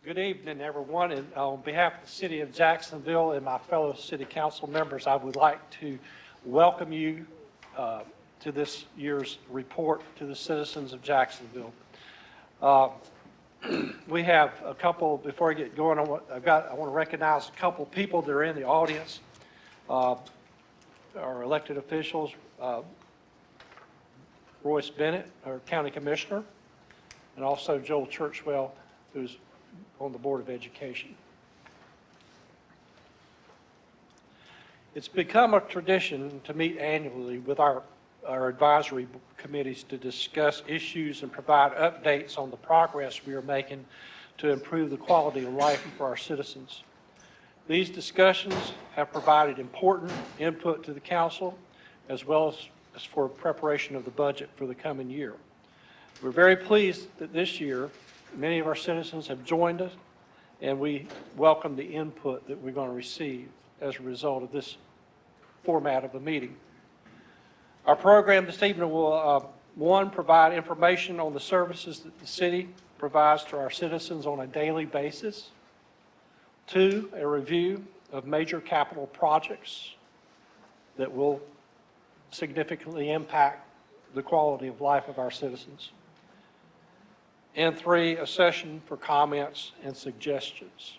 Good evening, everyone, and on behalf of the City of Jacksonville and my fellow City Council members, I would like to welcome you to this year's report to the citizens of Jacksonville. We have a couple, before I get going, I want to recognize a couple people that are in the audience, our elected officials, Royce Bennett, our County Commissioner, and also Joel Churchwell, who's on the Board of Education. It's become a tradition to meet annually with our advisory committees to discuss issues and provide updates on the progress we are making to improve the quality of life for our citizens. These discussions have provided important input to the council as well as for preparation of the budget for the coming year. We're very pleased that this year many of our citizens have joined us, and we welcome the input that we're going to receive as a result of this format of the meeting. Our program this evening will, one, provide information on the services that the city provides to our citizens on a daily basis. Two, a review of major capital projects that will significantly impact the quality of life of our citizens. And three, a session for comments and suggestions.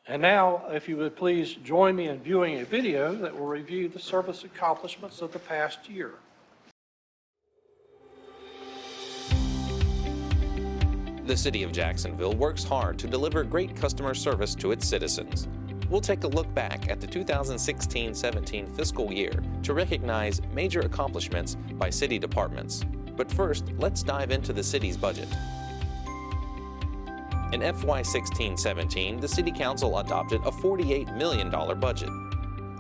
And now, if you would please join me in viewing a video that will review the service accomplishments of the past year. The City of Jacksonville works hard to deliver great customer service to its citizens. We'll take a look back at the 2016-17 fiscal year to recognize major accomplishments by city departments. But first, let's dive into the city's budget. In FY 16-17, the City Council adopted a $48 million budget,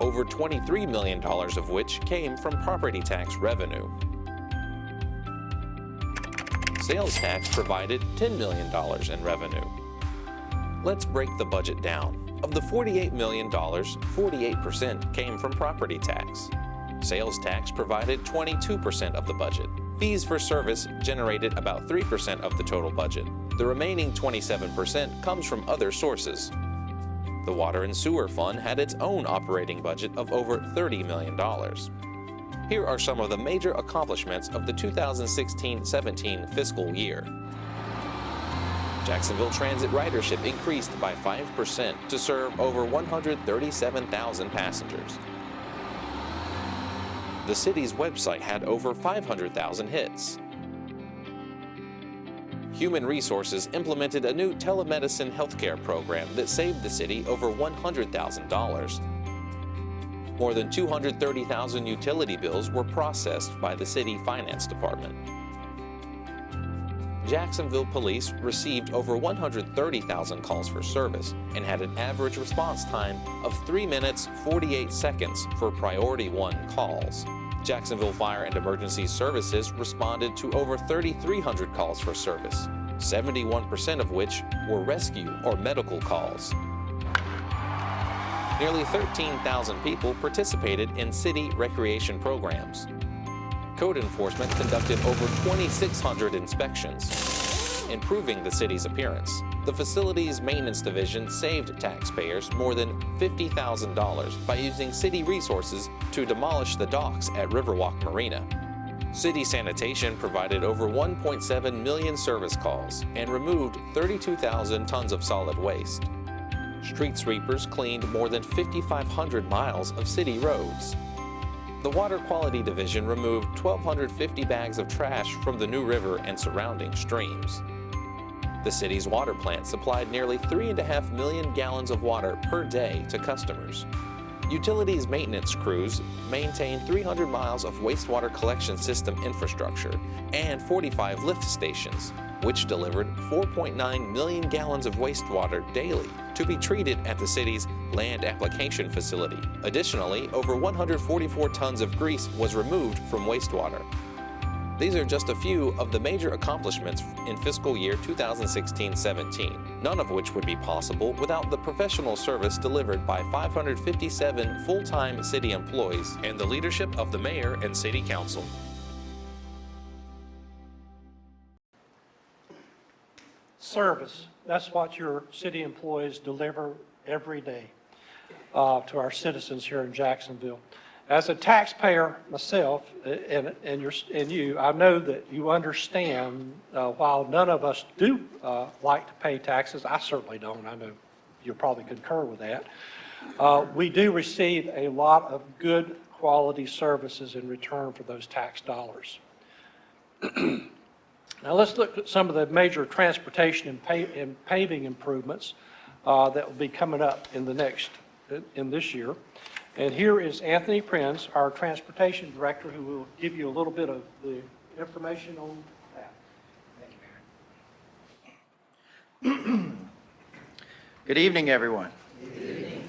over $23 million of which came from property tax revenue. Sales tax provided $10 million in revenue. Let's break the budget down. Of the $48 million, 48% came from property tax. Sales tax provided 22% of the budget. Fees for service generated about 3% of the total budget. The remaining 27% comes from other sources. The Water and Sewer Fund had its own operating budget of over $30 million. Here are some of the major accomplishments of the 2016-17 fiscal year. Jacksonville Transit ridership increased by 5% to serve over 137,000 passengers. The city's website had over 500,000 hits. Human Resources implemented a new telemedicine healthcare program that saved the city over $100,000. More than 230,000 utility bills were processed by the City Finance Department. Jacksonville Police received over 130,000 calls for service and had an average response time of 3 minutes 48 seconds for Priority 1 calls. Jacksonville Fire and Emergency Services responded to over 3,300 calls for service, 71% of which were rescue or medical calls. Nearly 13,000 people participated in city recreation programs. Code enforcement conducted over 2,600 inspections, improving the city's appearance. The Facilities Maintenance Division saved taxpayers more than $50,000 by using city resources to demolish the docks at Riverwalk Marina. City Sanitation provided over 1.7 million service calls and removed 32,000 tons of solid waste. Street sweepers cleaned more than 5,500 miles of city roads. The Water Quality Division removed 1,250 bags of trash from the New River and surrounding streams. The city's water plant supplied nearly 3.5 million gallons of water per day to customers. Utilities maintenance crews maintained 300 miles of wastewater collection system infrastructure and 45 lift stations, which delivered 4.9 million gallons of wastewater daily to be treated at the city's land application facility. Additionally, over 144 tons of grease was removed from wastewater. These are just a few of the major accomplishments in fiscal year 2016-17, none of which would be possible without the professional service delivered by 557 full-time city employees and the leadership of the mayor and city council. service. That's what your city employees deliver every day to our citizens here in Jacksonville. As a taxpayer myself, and you, I know that you understand, while none of us do like to pay taxes, I certainly don't, I know you'll probably concur with that, we do receive a lot of good quality services in return for those tax dollars. Now let's look at some of the major transportation and paving improvements that will be coming up in this year. And here is Anthony Prinz, our transportation director, who will give you a little bit of the information on that. Thank you, Mayor. Good evening, everyone. Good evening.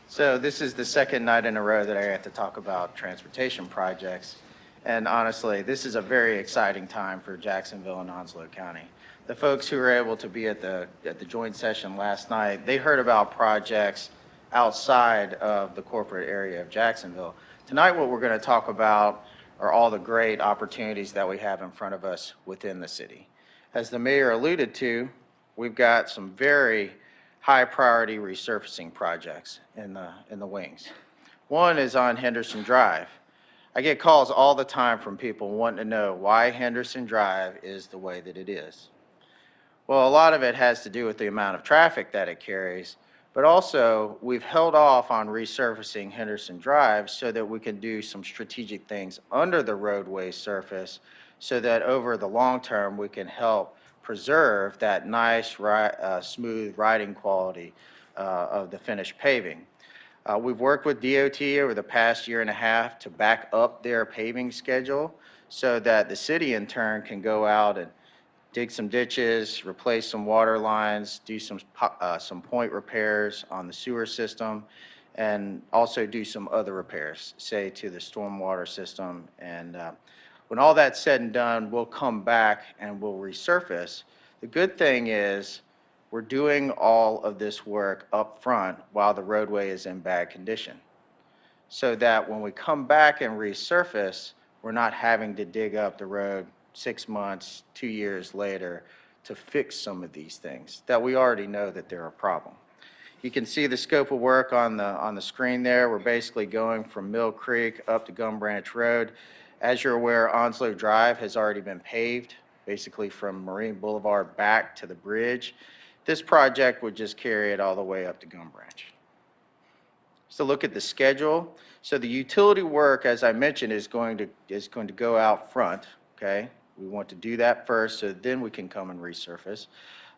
So this is the second night in a row that I have to talk about transportation projects. And honestly, this is a very exciting time for Jacksonville and Onslow County. The folks who were able to be at the joint session last night, they heard about projects outside of the corporate area of Jacksonville. Tonight, what we're going to talk about are all the great opportunities that we have in front of us within the city. As the mayor alluded to, we've got some very high priority resurfacing projects in the wings. One is on Henderson Drive. I get calls all the time from people wanting to know why Henderson Drive is the way that it is. Well, a lot of it has to do with the amount of traffic that it carries, but also we've held off on resurfacing Henderson Drive so that we can do some strategic things under the roadway surface so that over the long term we can help preserve that nice, smooth riding quality of the finished paving. We've worked with DOT over the past year and a half to back up their paving schedule so that the city in turn can go out and dig some ditches, replace some water lines, do some point repairs on the sewer system, and also do some other repairs, say to the stormwater system. And when all that's said and done, we'll come back and we'll resurface. The good thing is we're doing all of this work up front while the roadway is in bad condition, so that when we come back and resurface, we're not having to dig up the road 6 months, 2 years later to fix some of these things that we already know that they're a problem. You can see the scope of work on the screen there. We're basically going from Mill Creek up to Gum Branch Road. As you're aware, Onslow Drive has already been paved, basically from Marine Boulevard back to the bridge. This project would just carry it all the way up to Gum Branch. So look at the schedule. So the utility work, as I mentioned, is going to go out front, okay? We want to do that first, so then we can come and resurface.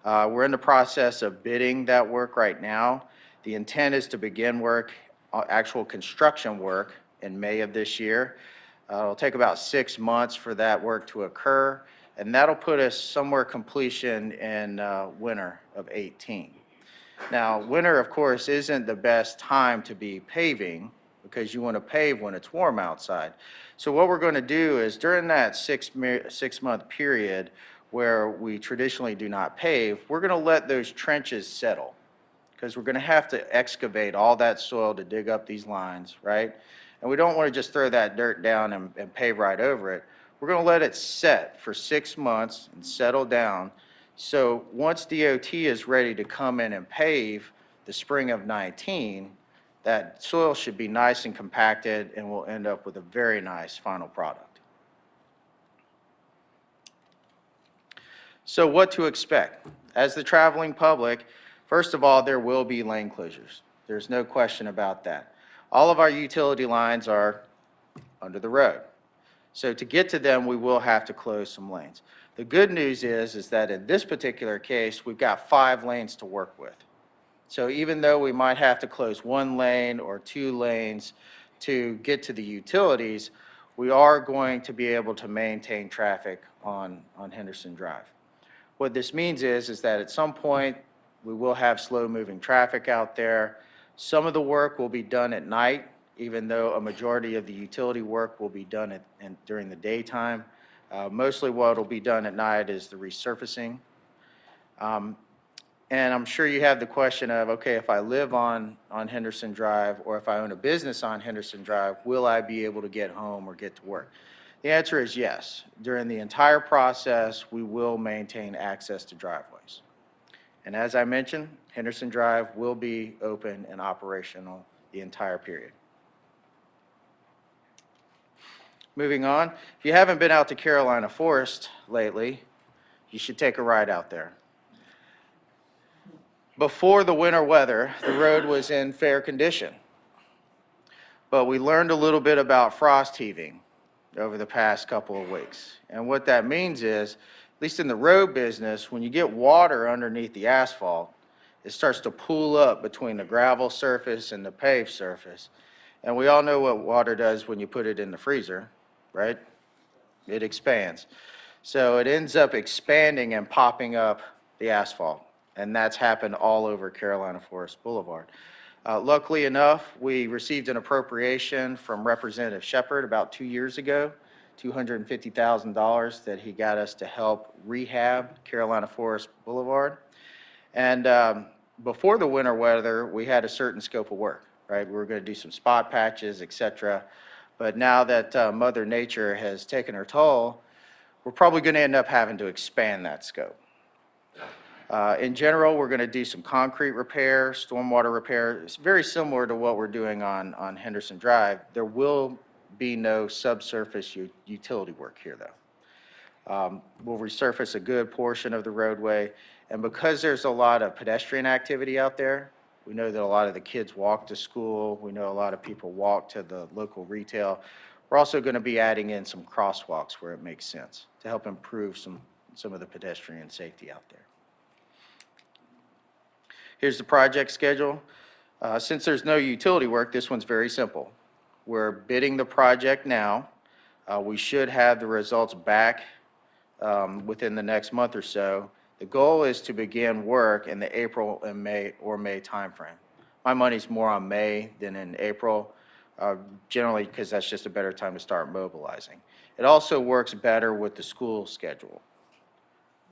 We're in the process of bidding that work right now. The intent is to begin work, actual construction work, in May of this year. It'll take about 6 months for that work to occur, and that'll put us somewhere completion in winter of 18. Now, winter, of course, isn't the best time to be paving because you want to pave when it's warm outside. So what we're going to do is during that six-month period where we traditionally do not pave, we're going to let those trenches settle because we're going to have to excavate all that soil to dig up these lines, right? And we don't want to just throw that dirt down and pave right over it. We're going to let it set for 6 months and settle down. So once DOT is ready to come in and pave the spring of 19, that soil should be nice and compacted and we'll end up with a very nice final product. So what to expect? As the traveling public, first of all, there will be lane closures. There's no question about that. All of our utility lines are under the road. So to get to them, we will have to close some lanes. The good news is that in this particular case, we've got 5 lanes to work with. So even though we might have to close 1 lane or 2 lanes to get to the utilities, we are going to be able to maintain traffic on Henderson Drive. What this means is that at some point, we will have slow-moving traffic out there. Some of the work will be done at night, even though a majority of the utility work will be done during the daytime. Mostly what will be done at night is the resurfacing. And I'm sure you have the question of, okay, if I live on Henderson Drive or if I own a business on Henderson Drive, will I be able to get home or get to work? The answer is yes. During the entire process, we will maintain access to driveways. And as I mentioned, Henderson Drive will be open and operational the entire period. Moving on, if you haven't been out to Carolina Forest lately, you should take a ride out there. Before the winter weather, the road was in fair condition. But we learned a little bit about frost heaving over the past couple of weeks. And what that means is, at least in the road business, when you get water underneath the asphalt, it starts to pool up between the gravel surface and the paved surface. And we all know what water does when you put it in the freezer, right? It expands. So it ends up expanding and popping up the asphalt. And that's happened all over Carolina Forest Boulevard. Luckily enough, we received an appropriation from Representative Shepherd about 2 years ago, $250,000 that he got us to help rehab Carolina Forest Boulevard. And before the winter weather, we had a certain scope of work, right? We were going to do some spot patches, et cetera. But now that Mother Nature has taken her toll, we're probably going to end up having to expand that scope. In general, we're going to do some concrete repair, stormwater repair. It's very similar to what we're doing on Henderson Drive. There will be no subsurface utility work here, though. We'll resurface a good portion of the roadway. And because there's a lot of pedestrian activity out there, we know that a lot of the kids walk to school. We know a lot of people walk to the local retail. We're also going to be adding in some crosswalks where it makes sense to help improve some of the pedestrian safety out there. Here's the project schedule. Since there's no utility work, this one's very simple. We're bidding the project now. We should have the results back within the next month or so. The goal is to begin work in the April and May timeframe. My money's more on May than in April, generally because that's just a better time to start mobilizing. It also works better with the school schedule,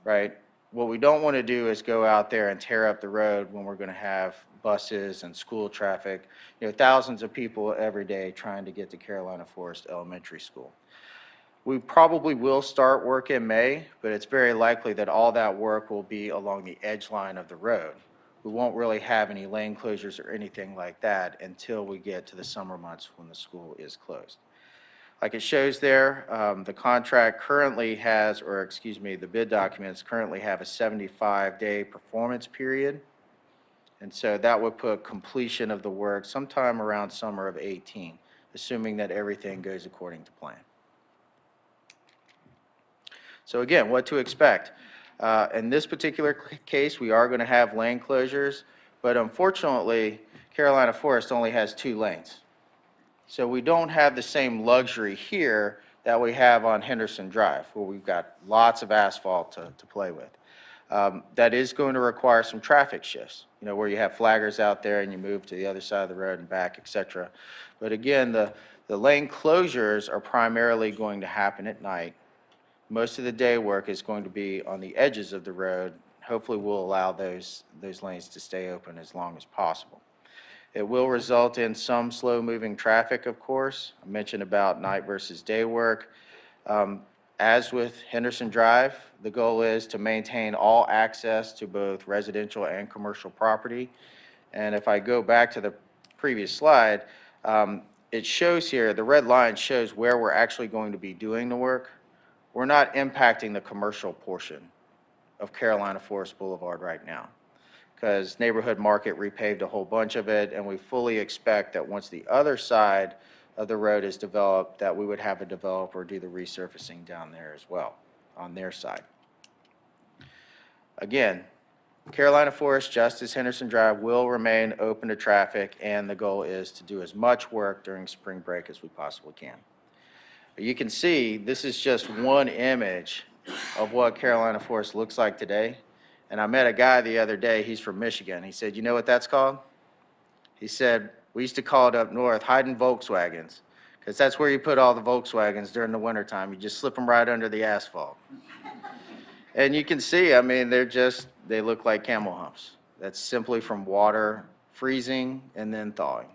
right? What we don't want to do is go out there and tear up the road when we're going to have buses and school traffic, thousands of people every day trying to get to Carolina Forest Elementary School. We probably will start work in May, but it's very likely that all that work will be along the edge line of the road. We won't really have any lane closures or anything like that until we get to the summer months when the school is closed. Like it shows there, the contract currently has, the bid documents currently have a 75-day performance period. And so that would put completion of the work sometime around summer of 18, assuming that everything goes according to plan. So again, what to expect? In this particular case, we are going to have lane closures, but unfortunately, Carolina Forest only has 2 lanes. So we don't have the same luxury here that we have on Henderson Drive, where we've got lots of asphalt to play with. That is going to require some traffic shifts, where you have flaggers out there and you move to the other side of the road and back, et cetera. But again, the lane closures are primarily going to happen at night. Most of the day work is going to be on the edges of the road. Hopefully we'll allow those lanes to stay open as long as possible. It will result in some slow-moving traffic, of course. I mentioned about night versus day work. As with Henderson Drive, the goal is to maintain all access to both residential and commercial property. And if I go back to the previous slide, it shows here, the red line shows where we're actually going to be doing the work. We're not impacting the commercial portion of Carolina Forest Boulevard right now, because Neighborhood Market repaved a whole bunch of it, and we fully expect that once the other side of the road is developed, that we would have a developer do the resurfacing down there as well on their side. Again, Carolina Forest, just as Henderson Drive, will remain open to traffic, and the goal is to do as much work during spring break as we possibly can. You can see this is just one image of what Carolina Forest looks like today. And I met a guy the other day, he's from Michigan. He said, you know what that's called? He said, we used to call it up north hiding Volkswagens, because that's where you put all the Volkswagens during the wintertime. You just slip them right under the asphalt. And you can see, I mean, they look like camel humps. That's simply from water freezing and then thawing.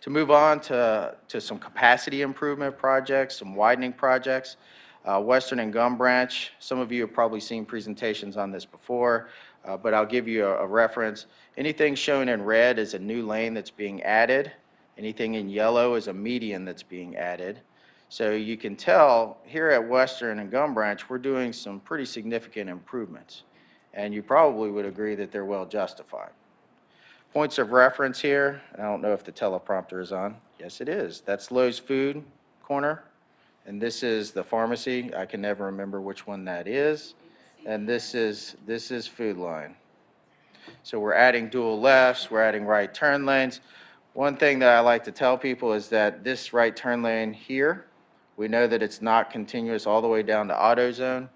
To move on to some capacity improvement projects, some widening projects. Western and Gum Branch, some of you have probably seen presentations on this before, but I'll give you a reference. Anything shown in red is a new lane that's being added. Anything in yellow is a median that's being added. So you can tell here at Western and Gum Branch, we're doing some pretty significant improvements. And you probably would agree that they're well justified. Points of reference here, I don't know if the teleprompter is on. Yes, it is. That's Lowe's Food Corner. And this is the pharmacy. I can never remember which one that is. And this is Food Line. So we're adding dual lefts, we're adding right turn lanes. One thing that I like to tell people is that this right turn lane here, we know that it's not continuous all the way down to AutoZone.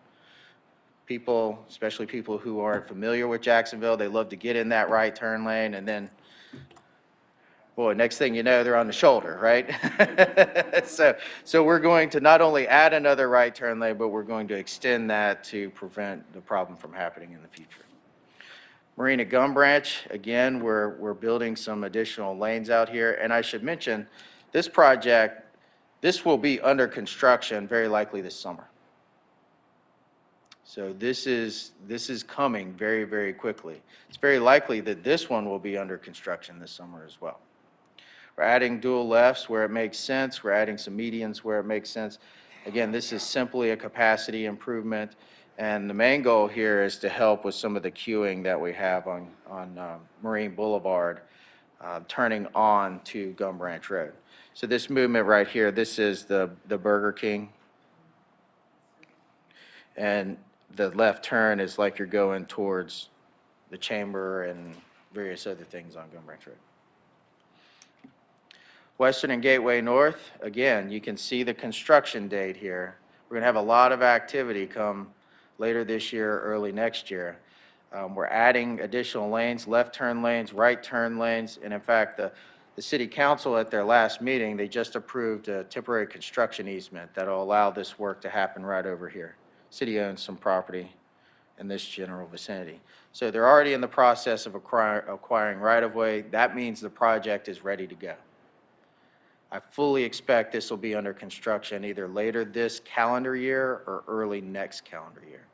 People, especially people who aren't familiar with Jacksonville, they love to get in that right turn lane and then, boy, next thing you know, they're on the shoulder, right? So we're going to not only add another right turn lane, but we're going to extend that to prevent the problem from happening in the future. Marina Gum Branch, again, we're building some additional lanes out here. And I should mention, this project, this will be under construction very likely this summer. So this is coming very, very quickly. It's very likely that this one will be under construction this summer as well. We're adding dual lefts where it makes sense. We're adding some medians where it makes sense. Again, this is simply a capacity improvement. And the main goal here is to help with some of the queuing that we have on Marine Boulevard, turning on to Gum Branch Road. So this movement right here, this is the Burger King. And the left turn is like you're going towards the Chamber and various other things on Gum Branch Road. Western and Gateway North, again, you can see the construction date here. We're going to have a lot of activity come later this year, early next year. We're adding additional lanes, left turn lanes, right turn lanes, and in fact, the City Council at their last meeting, they just approved a temporary construction easement that will allow this work to happen right over here. City owns some property in this general vicinity. So they're already in the process of acquiring right-of-way. That means the project is ready to go. I fully expect this will be under construction either later this calendar year or early next calendar year.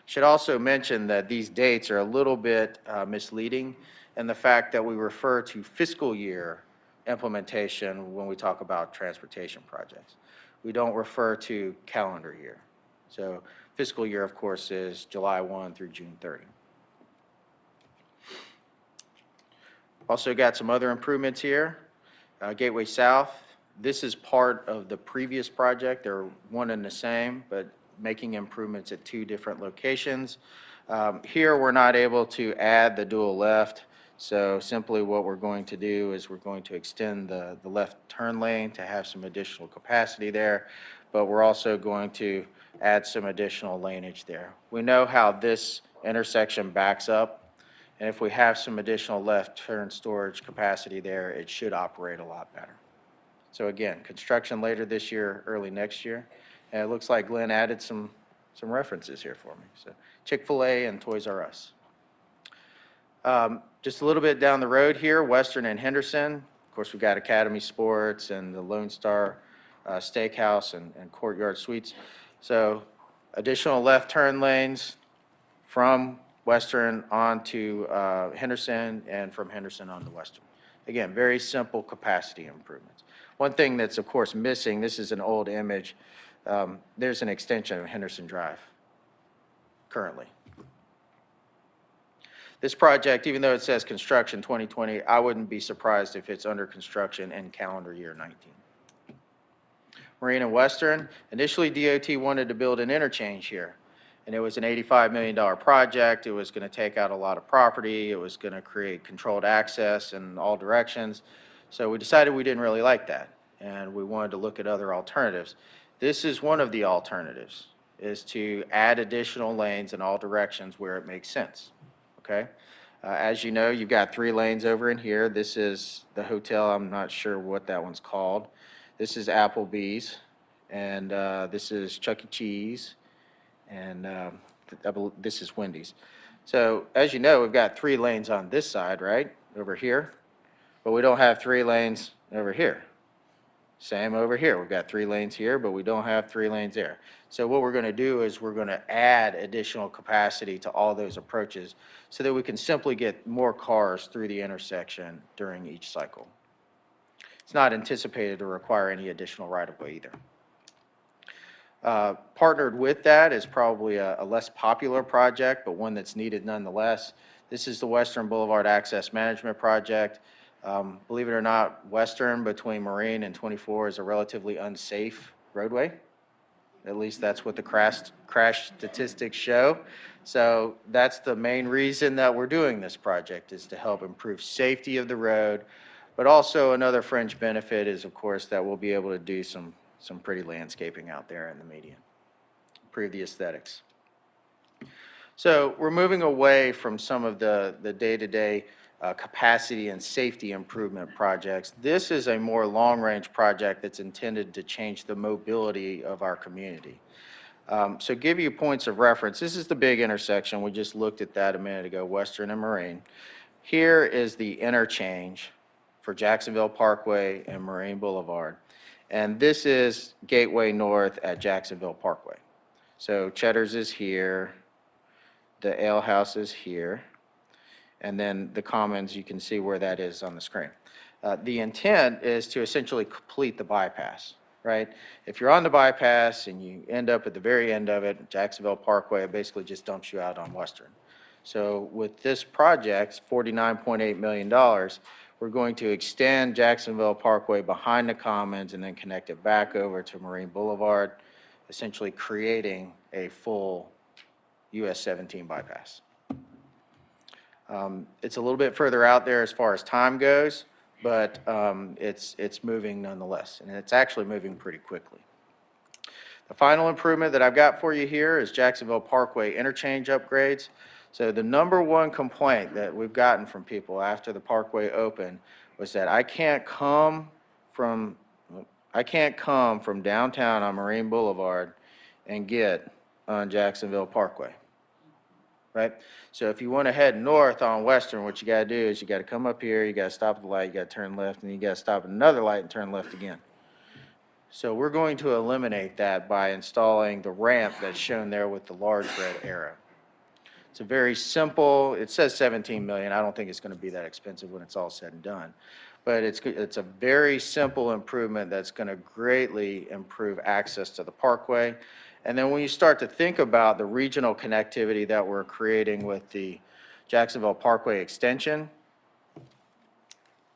Should also mention that these dates are a little bit misleading in the fact that we refer to fiscal year implementation when we talk about transportation projects. We don't refer to calendar year. So fiscal year, of course, is July 1 through June 30. Also got some other improvements here. Gateway South, this is part of the previous project. They're one and the same, but making improvements at two different locations. Here, we're not able to add the dual left. So simply what we're going to do is we're going to extend the left turn lane to have some additional capacity there, but we're also going to add some additional laneage there. We know how this intersection backs up, and if we have some additional left turn storage capacity there, it should operate a lot better. So again, construction later this year, early next year, and it looks like Glenn added some references here for me. So Chick-fil-A and Toys R Us. Just a little bit down the road here, Western and Henderson. Of course, we've got Academy Sports and the Lone Star Steakhouse and Courtyard Suites. So additional left turn lanes from Western on to Henderson and from Henderson on to Western. Again, very simple capacity improvements. One thing that's, of course, missing, this is an old image, there's an extension of Henderson Drive currently. This project, even though it says construction 2020, I wouldn't be surprised if it's under construction in calendar year 19. Marine and Western, initially DOT wanted to build an interchange here, and it was an $85 million project. It was going to take out a lot of property. It was going to create controlled access in all directions. So we decided we didn't really like that, and we wanted to look at other alternatives. This is one of the alternatives, is to add additional lanes in all directions where it makes sense, okay? As you know, you've got 3 lanes over in here. This is the hotel. I'm not sure what that one's called. This is Applebee's, and this is Chuck E. Cheese, and this is Wendy's. So as you know, we've got 3 lanes on this side, right, over here, but we don't have 3 lanes over here. Same over here. We've got 3 lanes here, but we don't have 3 lanes there. So what we're going to do is we're going to add additional capacity to all those approaches so that we can simply get more cars through the intersection during each cycle. It's not anticipated to require any additional right-of-way either. Partnered with that is probably a less popular project, but one that's needed nonetheless. This is the Western Boulevard Access Management Project. Believe it or not, Western between Marine and 24 is a relatively unsafe roadway. At least that's what the crash statistics show. So that's the main reason that we're doing this project, is to help improve safety of the road. But also another fringe benefit is, of course, that we'll be able to do some pretty landscaping out there in the median, improve the aesthetics. So we're moving away from some of the day-to-day capacity and safety improvement projects. This is a more long-range project that's intended to change the mobility of our community. So give you points of reference. This is the big intersection. We just looked at that a minute ago, Western and Marine. Here is the interchange for Jacksonville Parkway and Marine Boulevard. And this is Gateway North at Jacksonville Parkway. So Cheddar's is here, the Ale House is here, and then the Commons, you can see where that is on the screen. The intent is to essentially complete the bypass, right? If you're on the bypass and you end up at the very end of it, Jacksonville Parkway, it basically just dumps you out on Western. So with this project, $49.8 million, we're going to extend Jacksonville Parkway behind the Commons and then connect it back over to Marine Boulevard, essentially creating a full US 17 bypass. It's a little bit further out there as far as time goes, but it's moving nonetheless, and it's actually moving pretty quickly. The final improvement that I've got for you here is Jacksonville Parkway interchange upgrades. So the number one complaint that we've gotten from people after the Parkway opened was that I can't come from downtown on Marine Boulevard and get on Jacksonville Parkway, right? So if you want to head north on Western, what you got to do is you got to come up here, you got to stop at the light, you got to turn left, and you got to stop at another light and turn left again. So we're going to eliminate that by installing the ramp that's shown there with the large red arrow. It's a very simple, it says 17 million. I don't think it's going to be that expensive when it's all said and done. But it's a very simple improvement that's going to greatly improve access to the Parkway. And then when you start to think about the regional connectivity that we're creating with the Jacksonville Parkway extension,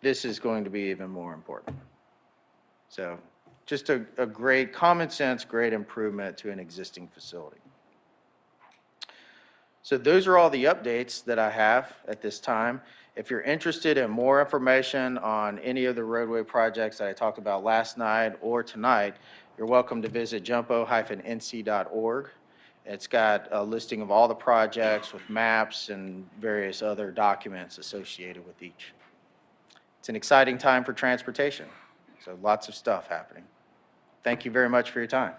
this is going to be even more important. So just a great common sense, great improvement to an existing facility. So those are all the updates that I have at this time. If you're interested in more information on any of the roadway projects that I talked about last night or tonight, you're welcome to visit jumpo-nc.org. It's got a listing of all the projects with maps and various other documents associated with each. It's an exciting time for transportation, so lots of stuff happening. Thank you very much for your time.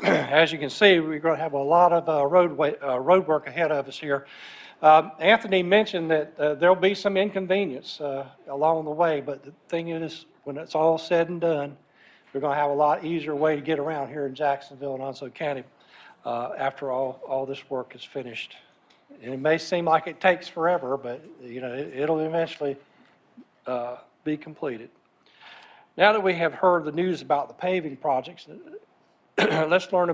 As you can see, we're going to have a lot of road work ahead of us here. Anthony mentioned that there'll be some inconvenience along the way, but the thing is, when it's all said and done, we're going to have a lot easier way to get around here in Jacksonville and Onslow County after all this work is finished. And it may seem like it takes forever, but you know, it'll eventually be completed. Now that we have heard the news about the paving projects, let's learn a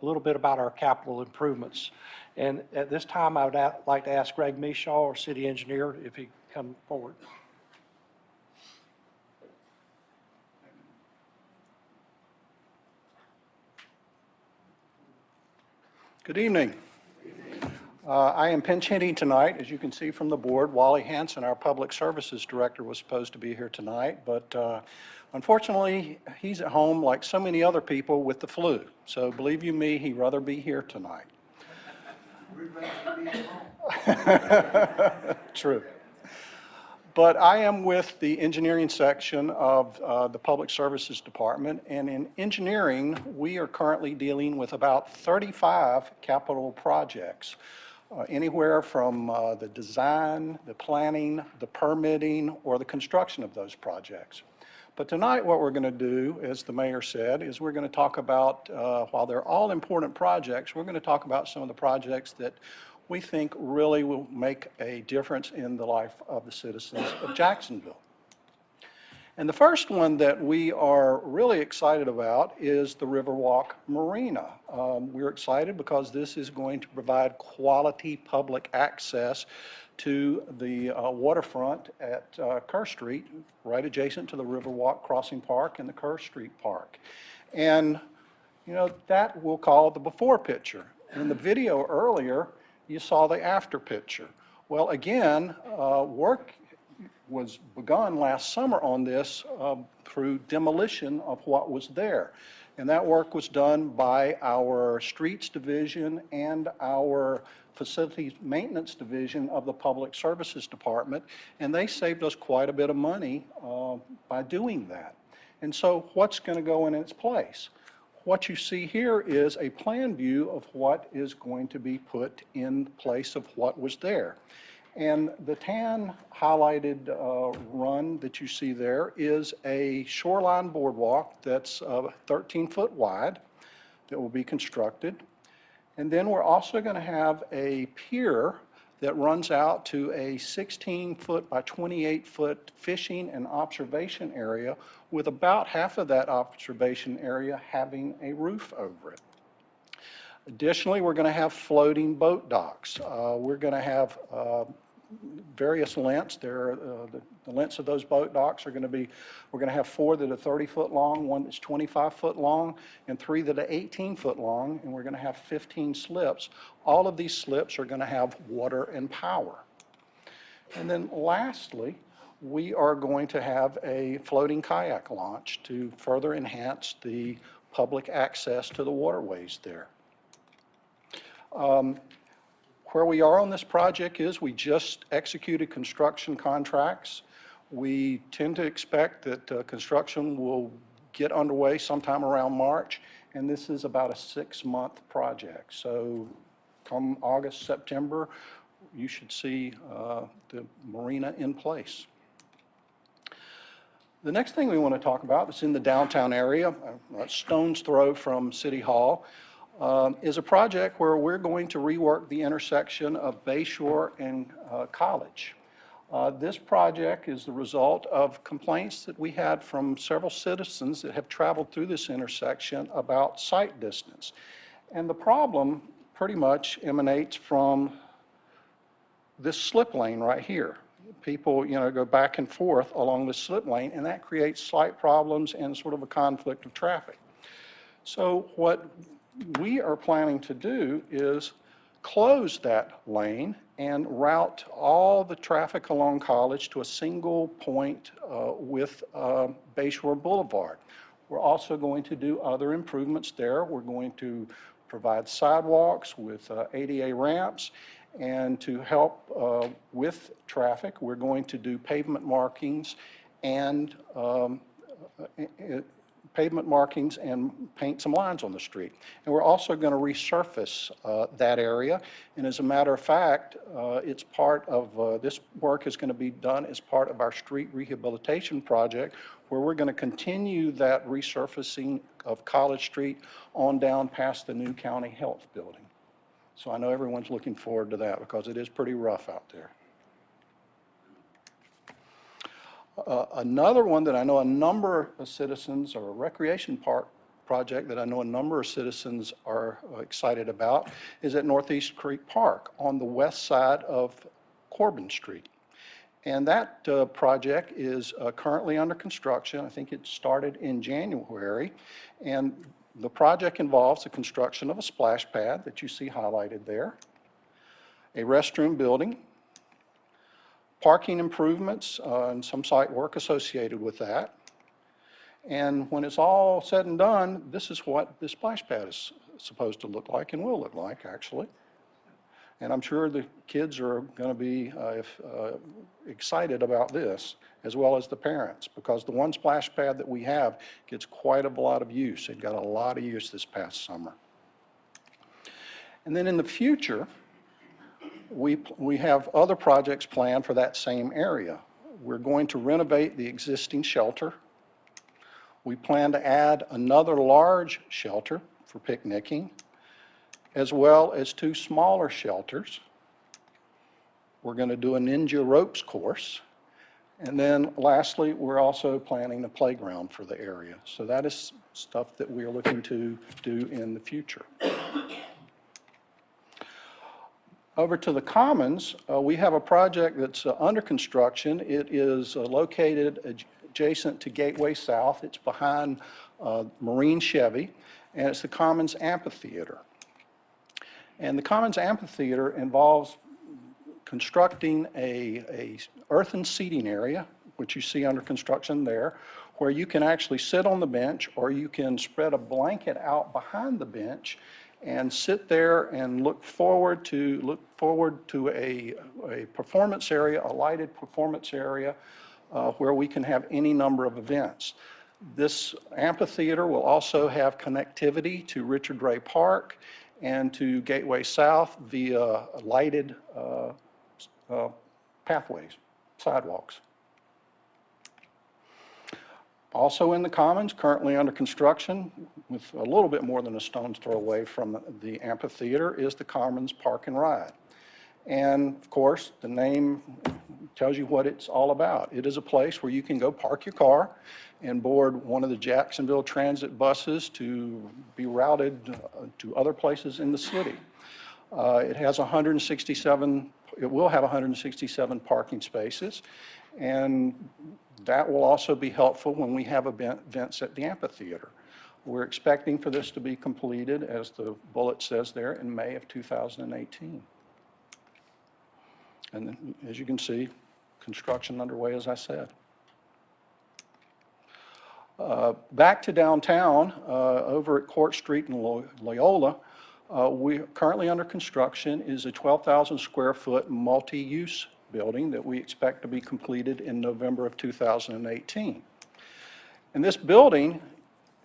little bit about our capital improvements. And at this time, I would like to ask Greg Meshaw, our city engineer, if he come forward. Good evening. I am pinch hitting tonight. As you can see from the board, Wally Hanson, our Public Services Director, was supposed to be here tonight, but unfortunately, he's at home like so many other people with the flu. So believe you me, he'd rather be here tonight. True. But I am with the engineering section of the Public Services Department, and in engineering, we are currently dealing with about 35 capital projects, anywhere from the design, the planning, the permitting, or the construction of those projects. But tonight, what we're going to do, as the mayor said, is we're going to talk about, while they're all important projects, we're going to talk about some of the projects that we think really will make a difference in the life of the citizens of Jacksonville. And the first one that we are really excited about is the Riverwalk Marina. We're excited because this is going to provide quality public access to the waterfront at Kerr Street, right adjacent to the Riverwalk Crossing Park and the Kerr Street Park. And, you know, that we'll call the before picture. In the video earlier, you saw the after picture. Well, again, work was begun last summer on this through demolition of what was there. And that work was done by our Streets Division and our Facilities Maintenance Division of the Public Services Department, and they saved us quite a bit of money by doing that. And so what's going to go in its place? What you see here is a plan view of what is going to be put in place of what was there. And the tan highlighted run that you see there is a shoreline boardwalk that's 13 foot wide that will be constructed. And then we're also going to have a pier that runs out to a 16 foot by 28 foot fishing and observation area, with about half of that observation area having a roof over it. Additionally, we're going to have floating boat docks. We're going to have various lengths. The lengths of those boat docks are going to be, we're going to have 4 that are 30 foot long, 1 that's 25 foot long, and 3 that are 18 foot long, and we're going to have 15 slips. All of these slips are going to have water and power. And then lastly, we are going to have a floating kayak launch to further enhance the public access to the waterways there. Where we are on this project is we just executed construction contracts. We tend to expect that construction will get underway sometime around March, and this is about a 6-month project. So come August, September, you should see the marina in place. The next thing we want to talk about is in the downtown area, a stone's throw from City Hall. Is a project where we're going to rework the intersection of Bayshore and College. This project is the result of complaints that we had from several citizens that have traveled through this intersection about sight distance. And the problem pretty much emanates from this slip lane right here. People, you know, go back and forth along the slip lane, and that creates slight problems and sort of a conflict of traffic. So what we are planning to do is close that lane and route all the traffic along College to a single point with Bayshore Boulevard. We're also going to do other improvements there. We're going to provide sidewalks with ADA ramps, and to help with traffic, we're going to do pavement markings and paint some lines on the street. And we're also going to resurface that area. And as a matter of fact, it's part of, this work is going to be done as part of our street rehabilitation project, where we're going to continue that resurfacing of College Street on down past the new county health building. So I know everyone's looking forward to that because it is pretty rough out there. Another one that I know a number of citizens, or a recreation park project that I know a number of citizens are excited about, is at Northeast Creek Park on the west side of Corbin Street. And that project is currently under construction. I think it started in January. And the project involves the construction of a splash pad that you see highlighted there, a restroom building, parking improvements, and some site work associated with that. And when it's all said and done, this is what the splash pad is supposed to look like and will look like, actually. And I'm sure the kids are going to be excited about this, as well as the parents, because the one splash pad that we have gets quite a lot of use. It got a lot of use this past summer. And then in the future, we have other projects planned for that same area. We're going to renovate the existing shelter. We plan to add another large shelter for picnicking, as well as 2 smaller shelters. We're going to do a ninja ropes course. And then lastly, we're also planning a playground for the area. So that is stuff that we are looking to do in the future. Over to the Commons, we have a project that's under construction. It is located adjacent to Gateway South. It's behind Marine Chevy, and it's the Commons Amphitheater. And the Commons Amphitheater involves constructing a earthen seating area, which you see under construction there, where you can actually sit on the bench, or you can spread a blanket out behind the bench and sit there and look forward to a performance area, a lighted performance area, where we can have any number of events. This amphitheater will also have connectivity to Richard Ray Park and to Gateway South via lighted pathways, sidewalks. Also in the Commons, currently under construction, with a little bit more than a stone's throw away from the amphitheater, is the Commons Park and Ride. And of course, the name tells you what it's all about. It is a place where you can go park your car and board one of the Jacksonville transit buses to be routed to other places in the city. It has 167, it will have 167 parking spaces, and that will also be helpful when we have events at the amphitheater. We're expecting for this to be completed, as the bullet says there, in May of 2018. And then, as you can see, construction underway, as I said. Back to downtown, over at Court Street in Loyola, we currently under construction is a 12,000 square foot multi-use building that we expect to be completed in November of 2018. And this building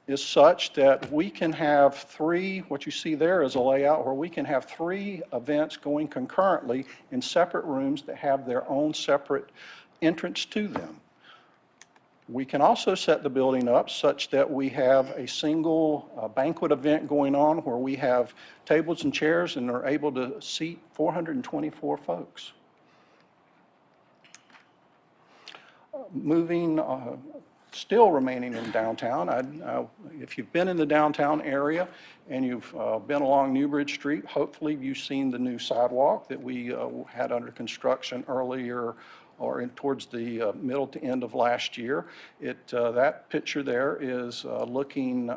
is such that we can have 3, what you see there is a layout where we can have 3 events going concurrently in separate rooms that have their own separate entrance to them. We can also set the building up such that we have a single banquet event going on where we have tables and chairs and are able to seat 424 folks. Moving, still remaining in downtown, if you've been in the downtown area and you've been along Newbridge Street, hopefully you've seen the new sidewalk that we had under construction earlier, or towards the middle to end of last year. That picture there is looking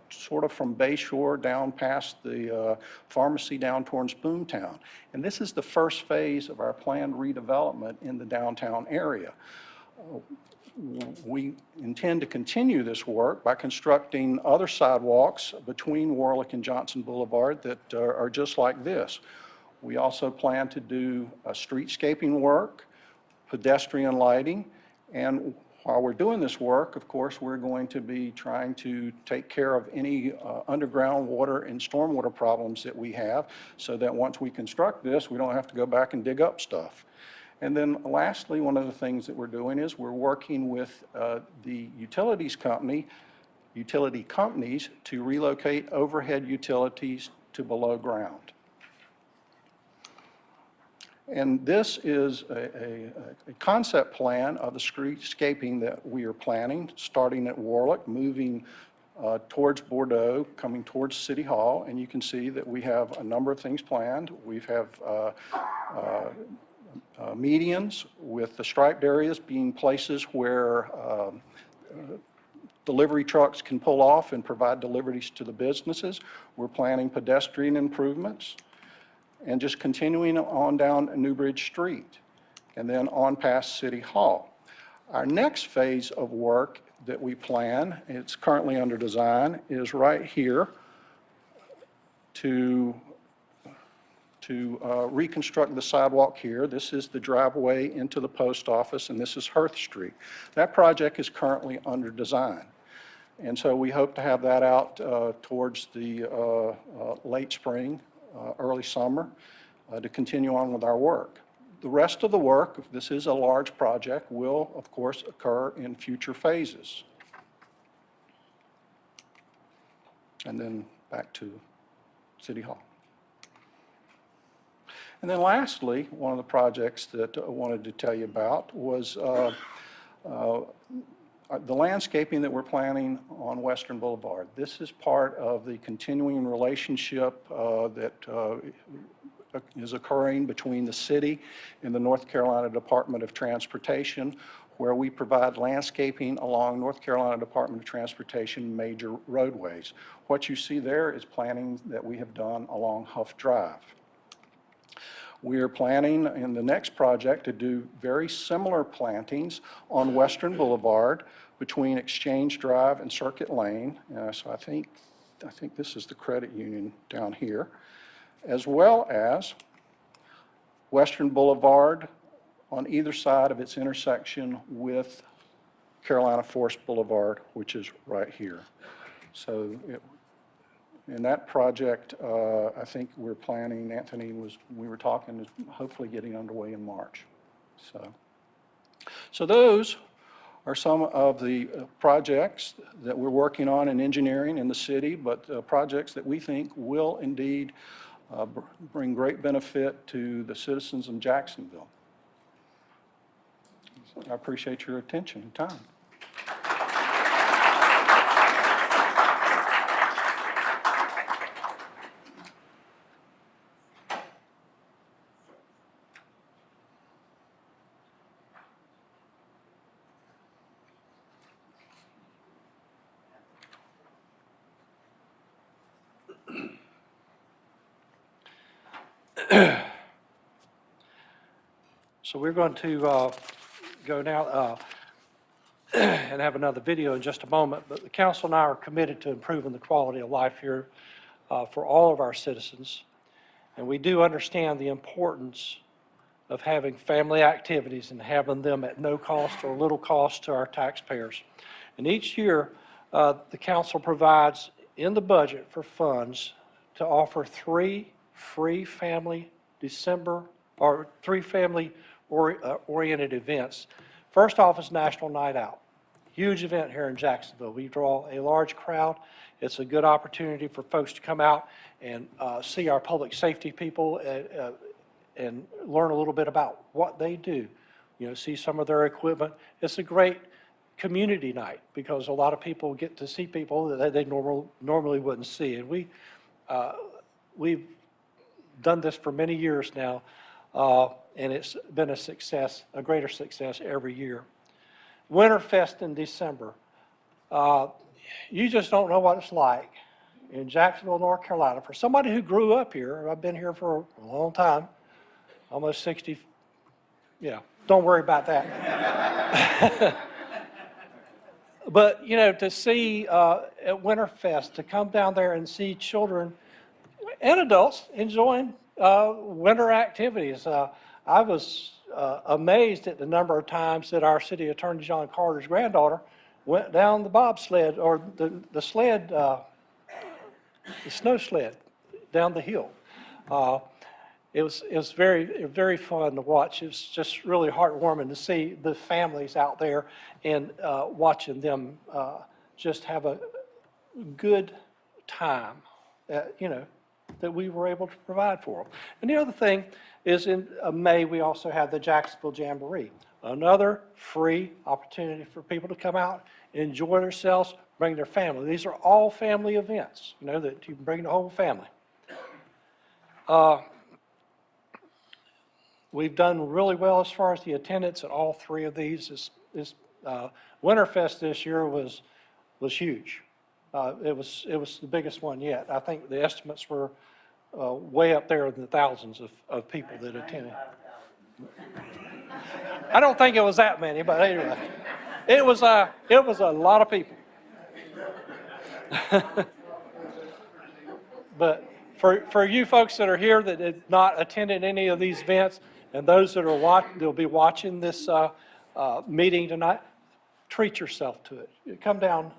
sort of from Bayshore down past the pharmacy down towards Boomtown. And this is the first phase of our planned redevelopment in the downtown area. We intend to continue this work by constructing other sidewalks between Warlick and Johnson Boulevard that are just like this. We also plan to do streetscaping work, pedestrian lighting, and while we're doing this work, of course, we're going to be trying to take care of any underground water and stormwater problems that we have, so that once we construct this, we don't have to go back and dig up stuff. And then lastly, one of the things that we're doing is we're working with the utility companies to relocate overhead utilities to below ground. And this is a concept plan of the streetscaping that we are planning, starting at Warlick, moving towards Bordeaux, coming towards City Hall, and you can see that we have a number of things planned. We have medians, with the striped areas being places where delivery trucks can pull off and provide deliveries to the businesses. We're planning pedestrian improvements, and just continuing on down Newbridge Street, and then on past City Hall. Our next phase of work that we plan, it's currently under design, is right here to to reconstruct the sidewalk here. This is the driveway into the post office, and this is Hearth Street. That project is currently under design. And so we hope to have that out towards the late spring, early summer, to continue on with our work. The rest of the work, if this is a large project, will, of course, occur in future phases. And then back to City Hall. And then lastly, one of the projects that I wanted to tell you about was the landscaping that we're planning on Western Boulevard. This is part of the continuing relationship that is occurring between the city and the North Carolina Department of Transportation, where we provide landscaping along North Carolina Department of Transportation major roadways. What you see there is planning that we have done along Huff Drive. We are planning in the next project to do very similar plantings on Western Boulevard between Exchange Drive and Circuit Lane. So I think this is the credit union down here, as well as Western Boulevard on either side of its intersection with Carolina Forest Boulevard, which is right here. So in that project, I think we're planning, Anthony we were talking, hopefully getting underway in March. So those are some of the projects that we're working on in engineering in the city, but projects that we think will indeed bring great benefit to the citizens of Jacksonville. I appreciate your attention and time. So we're going to go now and have another video in just a moment, but the council and I are committed to improving the quality of life here for all of our citizens. And we do understand the importance of having family activities and having them at no cost or little cost to our taxpayers. And each year, the council provides in the budget for funds to offer 3 free family oriented events. First off is National Night Out. Huge event here in Jacksonville. We draw a large crowd. It's a good opportunity for folks to come out and see our public safety people and learn a little bit about what they do. You know, see some of their equipment. It's a great community night because a lot of people get to see people that they normally wouldn't see. And we've done this for many years now, and it's been a success, a greater success every year. Winterfest in December. You just don't know what it's like in Jacksonville, North Carolina. For somebody who grew up here, I've been here for a long time, almost 60, yeah, don't worry about that. But, you know, to see at Winterfest, to come down there and see children and adults enjoying winter activities. I was amazed at the number of times that our city attorney, John Carter's granddaughter, went down the bobsled or the sled, the snow sled down the hill. It was very fun to watch. It was just really heartwarming to see the families out there and watching them just have a good time, you know, that we were able to provide for them. And the other thing is in May, we also have the Jacksonville Jamboree, another free opportunity for people to come out, enjoy themselves, bring their family. These are all family events, you know, that you can bring the whole family. We've done really well as far as the attendance at all 3 of these. Winterfest this year was huge. It was the biggest one yet. I think the estimates were way up there in the thousands of people that attended. I don't think it was that many, but anyway, it was a lot of people. But For you folks that are here that have not attended any of these events, and those that are they'll be watching this meeting tonight, treat yourself to it. You come down,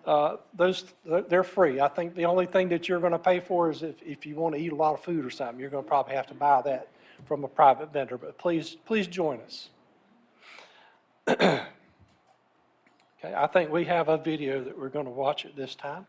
they're free. I think the only thing that you're going to pay for is if you want to eat a lot of food or something, you're going to probably have to buy that from a private vendor, but please join us. Okay, I think we have a video that we're going to watch at this time.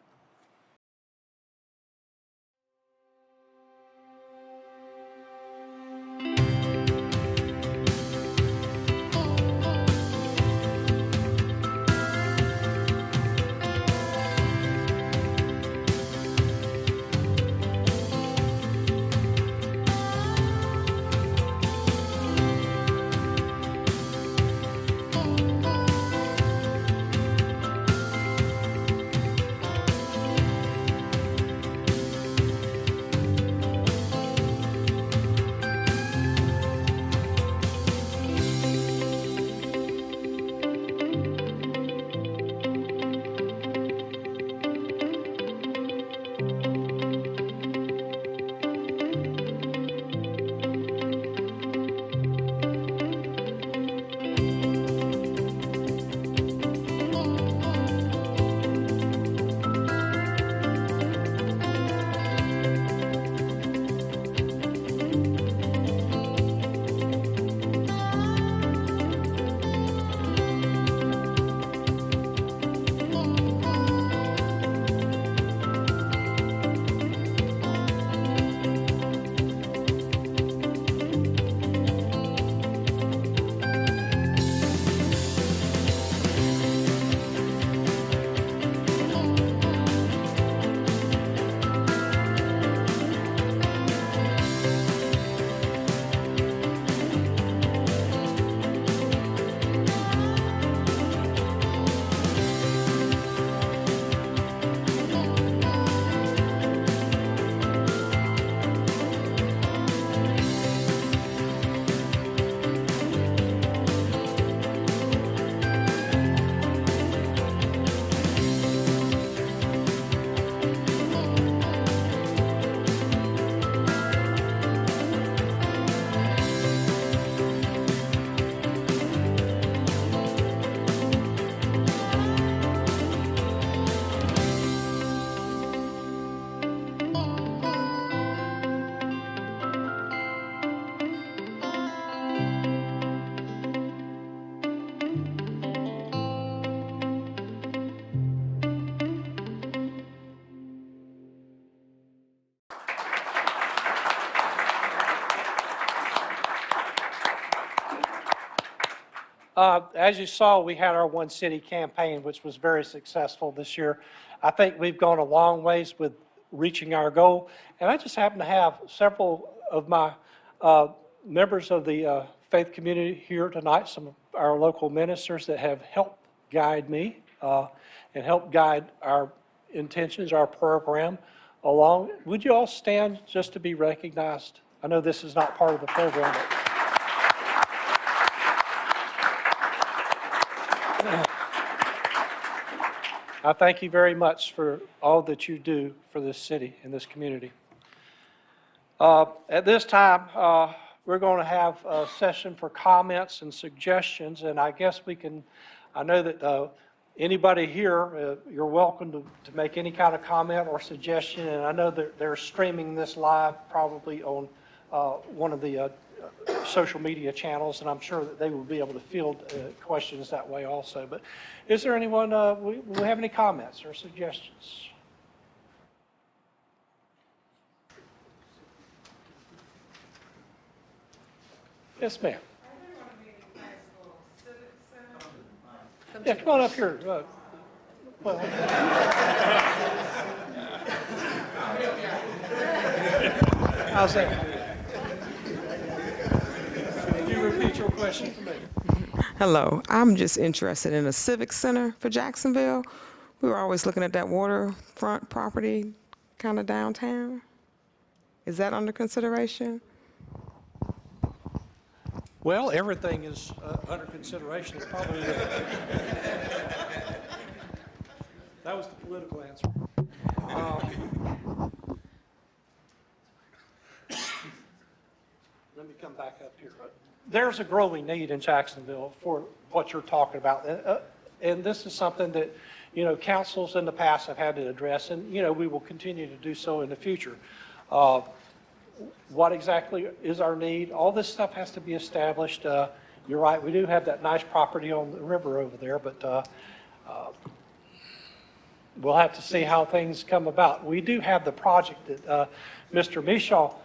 As you saw, we had our One City campaign, which was very successful this year. I think we've gone a long ways with reaching our goal. And I just happen to have several of my members of the faith community here tonight, some of our local ministers that have helped guide me and help guide our intentions, our program along. Would you all stand just to be recognized? I know this is not part of the program, but I thank you very much for all that you do for this city and this community. At this time, we're going to have a session for comments and suggestions, and I guess we can, I know that anybody here, you're welcome to make any kind of comment or suggestion, and I know that they're streaming this live probably on one of the social media channels, and I'm sure that they will be able to field questions that way also. But is there anyone, we have any comments or suggestions? Yes, ma'am. Yeah, come on up here. Well, how's that? Could you repeat your question for me? Hello, I'm just interested in a civic center for Jacksonville. We were always looking at that waterfront property kind of downtown. Is that under consideration? Well, everything is under consideration. It's probably that was the political answer. back up here. There's a growing need in Jacksonville for what you're talking about. And this is something that, councils in the past have had to address, and, we will continue to do so in the future. What exactly is our need? All this stuff has to be established. You're right, we do have that nice property on the river over there, but we'll have to see how things come about. We do have the project that Mr. Mishaw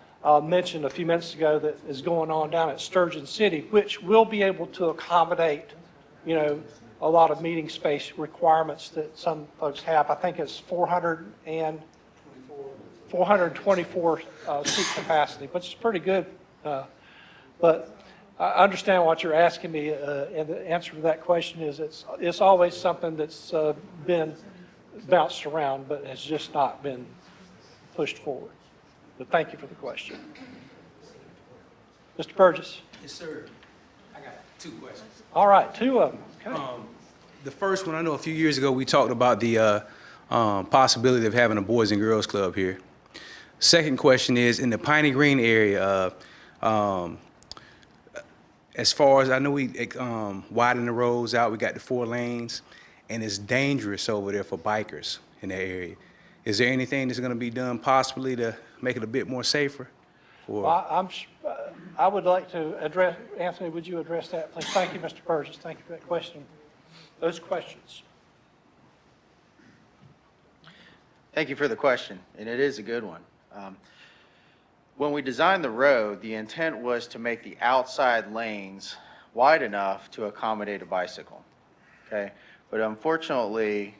mentioned a few minutes ago that is going on down at Sturgeon City, which will be able to accommodate, a lot of meeting space requirements that some folks have. I think it's 424 seat capacity, which is pretty good. But I understand what you're asking me, and the answer to that question is it's always something that's been bounced around, but has just not been pushed forward. But thank you for the question. Mr. Burgess? Yes, sir. I got 2 questions. All right, 2 of them. Okay. The first one, I know a few years ago we talked about the possibility of having a Boys and Girls Club here. Second question is, in the Piney Green area, as far as I know, we widen the roads out. We got the 4 lanes, and it's dangerous over there for bikers in that area. Is there anything that's going to be done possibly to make it a bit more safer? Or? Well, I would like to address, Anthony, would you address that, please? Thank you, Mr. Burgess. Thank you for that question. Those questions. Thank you for the question, and it is a good one. When we designed the road, the intent was to make the outside lanes wide enough to accommodate a bicycle, okay? But unfortunately,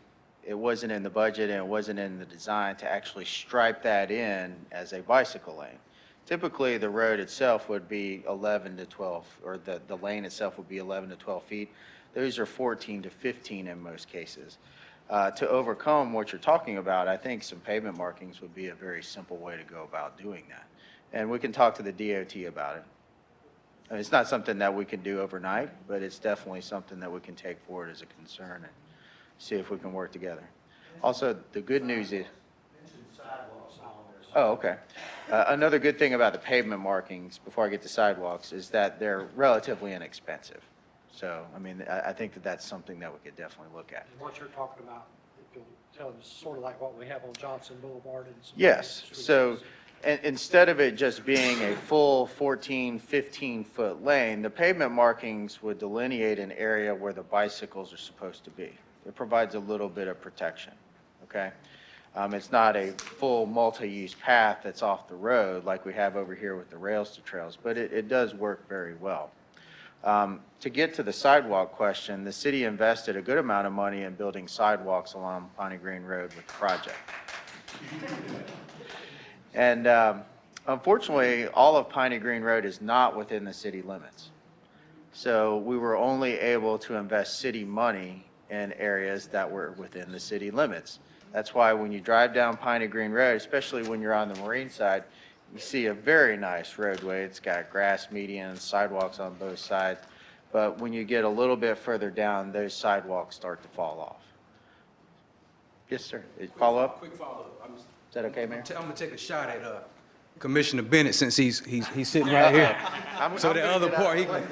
it wasn't in the budget and it wasn't in the design to actually stripe that in as a bicycle lane. Typically, the road itself would be 11 to 12, or the lane itself would be 11 to 12 feet. Those are 14 to 15 in most cases. To overcome what you're talking about, I think some pavement markings would be a very simple way to go about doing that. And we can talk to the DOT about it. And it's not something that we can do overnight, but it's definitely something that we can take forward as a concern and see if we can work together. Also, the good news is... Oh, okay. Another good thing about the pavement markings, before I get to sidewalks, is that they're relatively inexpensive. So, I mean, I think that that's something that we could definitely look at. And what you're talking about, if you'll tell us, sort of like what we have on Johnson Boulevard and some Yes, streets. so instead of it just being a full 14, 15-foot lane, the pavement markings would delineate an area where the bicycles are supposed to be. It provides a little bit of protection, okay? It's not a full multi-use path that's off the road like we have over here with the rails to trails, but it does work very well. To get to the sidewalk question, the city invested a good amount of money in building sidewalks along Piney Green Road with the project. And unfortunately, all of Piney Green Road is not within the city limits. So we were only able to invest city money in areas that were within the city limits. That's why when you drive down Piney Green Road, especially when you're on the marine side, you see a very nice roadway. It's got grass medians, sidewalks on both sides. But when you get a little bit further down, those sidewalks start to fall off. Yes, sir. Follow up? Quick follow-up. Is that okay, Mayor? I'm gonna take a shot at Commissioner Bennett since he's sitting right here. So the other part, he can.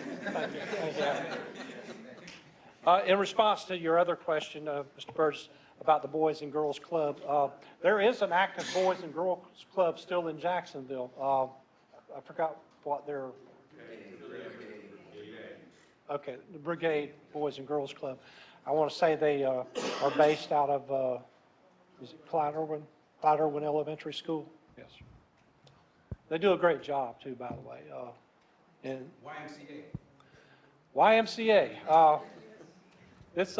In response to your other question, Mr. Burgess, about the Boys and Girls Club, there is an active Boys and Girls Club still in Jacksonville. I forgot what their... Okay, the Brigade Boys and Girls Club. I want to say they are based out of, is it Clyde Irwin Elementary School? Yes. They do a great job, too, by the way. And YMCA. It's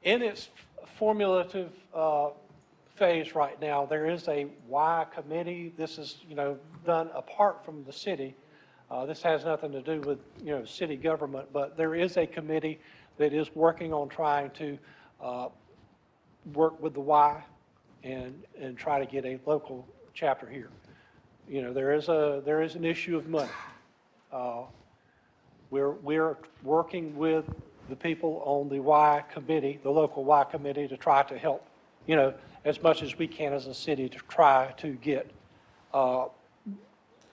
in its formulative phase right now. There is a Y committee. This is, done apart from the city. This has nothing to do with, city government, but there is a committee that is working on trying to work with the Y and try to get a local chapter here. There is an issue of money. We're working with the people on the Y committee, the local Y committee, to try to help, as much as we can as a city to try to get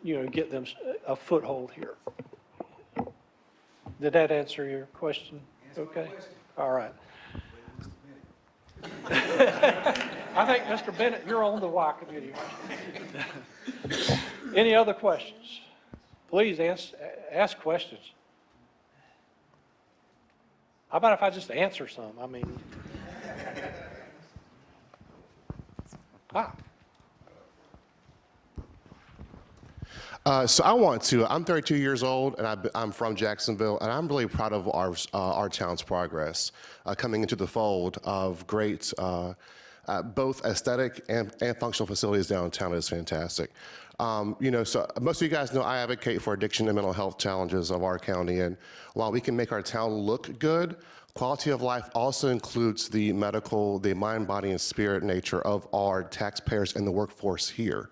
get them a foothold here. Did that answer your question? Okay. All right. I think, Mr. Bennett, you're on the Y committee. Any other questions? Please ask questions. How about if I just answer some? I mean, So I'm 32 years old, and I'm from Jacksonville, and I'm really proud of our town's progress coming into the fold of great, both aesthetic and functional facilities downtown is fantastic. So most of you guys know I advocate for addiction and mental health challenges of our county, and while we can make our town look good, quality of life also includes the medical, the mind, body, and spirit nature of our taxpayers and the workforce here.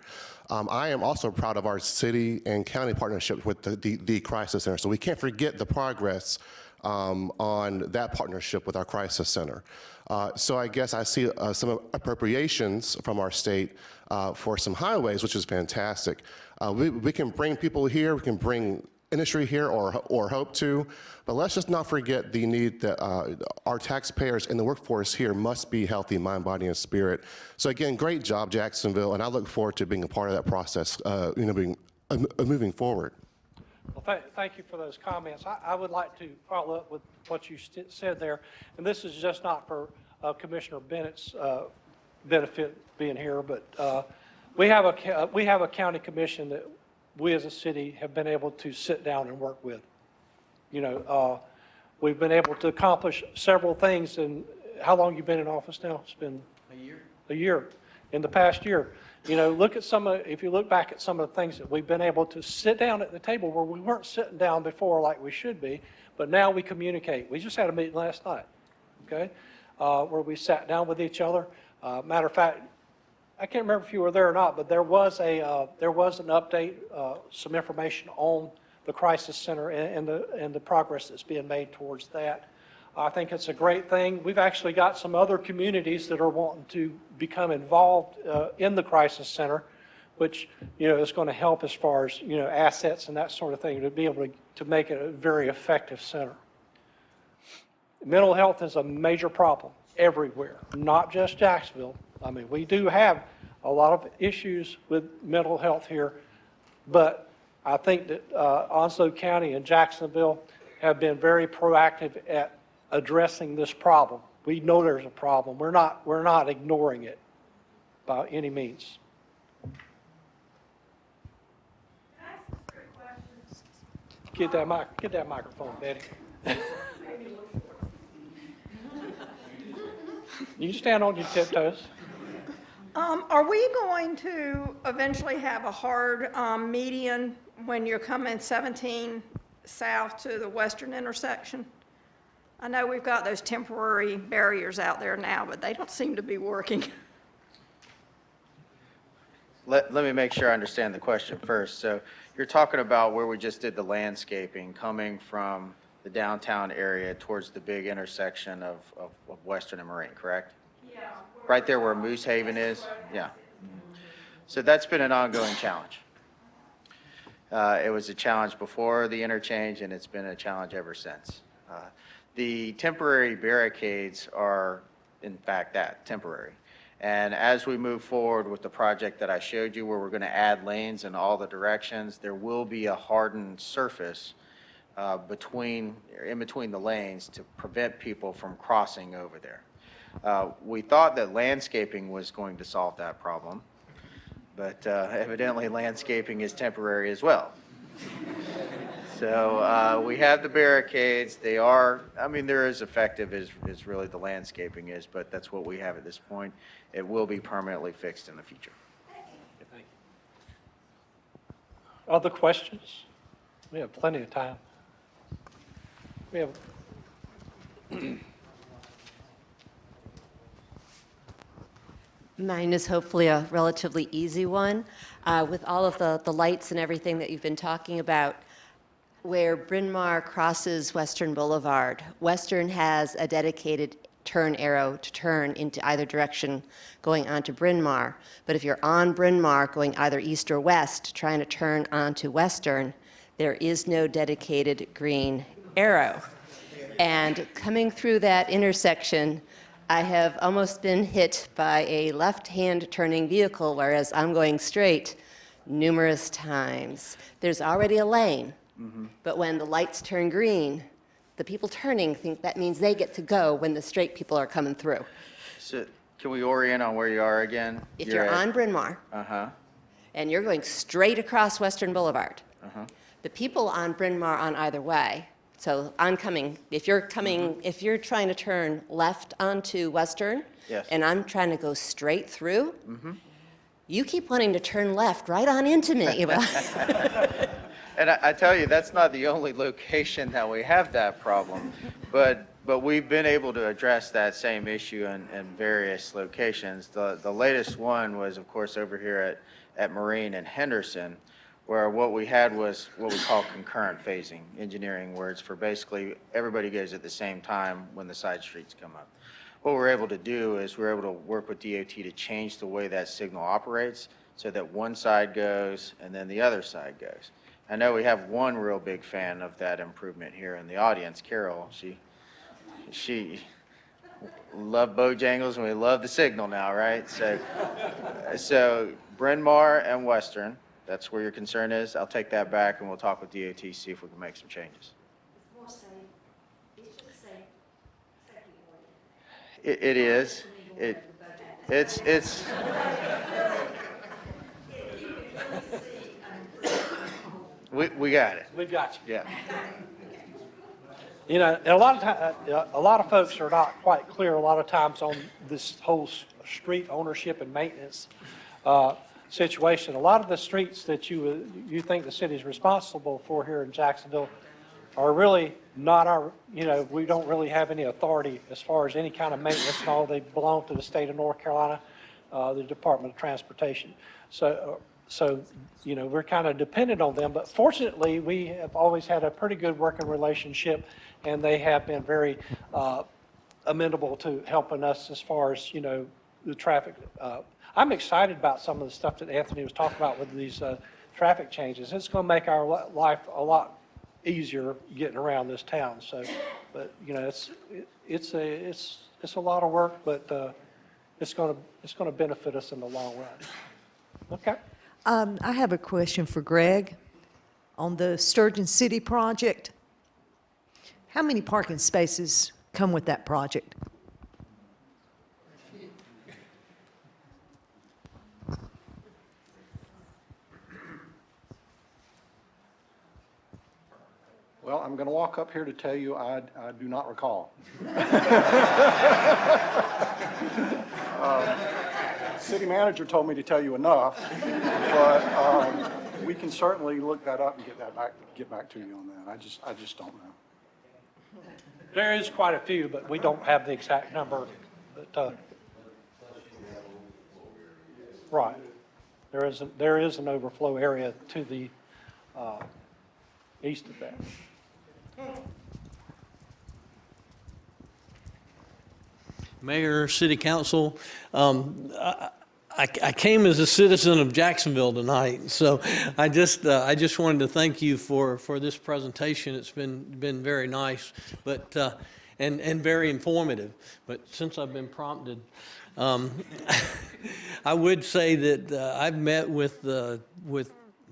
I am also proud of our city and county partnership with the Crisis Center. So we can't forget the progress on that partnership with our Crisis Center. So I guess I see some appropriations from our state for some highways, which is fantastic. We can bring people here, we can bring industry here or hope to, but let's just not forget the need that our taxpayers and the workforce here must be healthy, mind, body, and spirit. So again, great job, Jacksonville, and I look forward to being a part of that process, moving forward. well, thank you for those comments. I would like to follow up with what you said there, and this is just not for Commissioner Bennett's benefit being here, but we have a county commission that we as a city have been able to sit down and work with. We've been able to accomplish several things. And how long you been in office now? It's been a year. A year. In the past year, look at if you look back at some of the things that we've been able to sit down at the table where we weren't sitting down before like we should be, but now we communicate. We just had a meeting last night, okay, where we sat down with each other. Matter of fact, I can't remember if you were there or not, but there was an update, some information on the Crisis Center and the progress that's being made towards that. I think it's a great thing. We've actually got some other communities that are wanting to become involved in the Crisis Center, which is going to help as far as assets and that sort of thing to be able to make it a very effective center. Mental health is a major problem everywhere, not just Jacksonville. I mean, we do have a lot of issues with mental health here, but I think that Onslow County and Jacksonville have been very proactive at addressing this problem. We know there's a problem. We're not ignoring it by any means. Get that microphone, Betty. You stand on your tiptoes. Are we going to eventually have a hard median when you're coming 17 south to the western intersection? I know we've got those temporary barriers out there now, but they don't seem to be working. Let me make sure I understand the question first. So you're talking about where we just did the landscaping coming from the downtown area towards the big intersection of Western and Marine, correct? Yeah. Right there where Moose Haven is? Yeah. So that's been an ongoing challenge. It was a challenge before the interchange, and it's been a challenge ever since. The temporary barricades are, in fact, temporary. And as we move forward with the project that I showed you, where we're going to add lanes in all the directions, there will be a hardened surface in between the lanes to prevent people from crossing over there. We thought that landscaping was going to solve that problem, but evidently landscaping is temporary as well. So we have the barricades. They are, they're as effective as really the landscaping is, but that's what we have at this point. It will be permanently fixed in the future. Thank you. Other questions? We have plenty of time. We have. Mine is hopefully a relatively easy one. With all of the lights and everything that you've been talking about, where Bryn Mawr crosses Western Boulevard, Western has a dedicated turn arrow to turn into either direction going onto Bryn Mawr. But if you're on Bryn Mawr going either east or west, trying to turn onto Western, there is no dedicated green arrow. And coming through that intersection, I have almost been hit by a left-hand turning vehicle, whereas I'm going straight numerous times. There's already a lane, but when the lights turn green, the people turning think that means they get to go when the straight people are coming through. So can we orient on where you are again? If you're on Bryn Mawr and you're going straight across Western Boulevard, the people on Bryn Mawr on either way, so oncoming, if you're trying to turn left onto Western, Yes. and I'm trying to go straight through, you keep wanting to turn left right on into me. And I tell you, that's not the only location that we have that problem, but we've been able to address that same issue in various locations. The latest one was, of course, over here at Marine and Henderson, where what we had was what we call concurrent phasing, engineering words for basically everybody goes at the same time when the side streets come up. What we're able to do is we're able to work with DOT to change the way that signal operates so that one side goes and then the other side goes. I know we have one real big fan of that improvement here in the audience, Carol. She loved Bojangles and we love the signal now, right? So Bryn Mawr and Western, that's where your concern is. I'll take that back and we'll talk with DOT, see if we can make some changes. It is. It's. We got it. We got you. Yeah. You know, and a lot of folks are not quite clear a lot of times on this whole street ownership and maintenance situation. A lot of the streets that you think the city is responsible for here in Jacksonville are really not our, we don't really have any authority as far as any kind of maintenance and all. They belong to the state of North Carolina, the Department of Transportation. So we're kind of dependent on them, but fortunately, we have always had a pretty good working relationship, and they have been very amenable to helping us as far as, the traffic. I'm excited about some of the stuff that Anthony was talking about with these traffic changes. It's going to make our life a lot easier getting around this town. So, but, it's a lot of work, but it's going to benefit us in the long run. Okay. I have a question for Greg on the Sturgeon City project. How many parking spaces come with that project? Well, I'm going to walk up here to tell you I do not recall. City manager told me to tell you enough, but we can certainly look that up and get back to you on that. I just don't know. There is quite a few, but we don't have the exact number. But, right. There is an overflow area to the east of that. Mayor, City Council, I came as a citizen of Jacksonville tonight, so I just wanted to thank you for this presentation. It's been very nice, but and very informative. But since I've been prompted, I would say that I've met with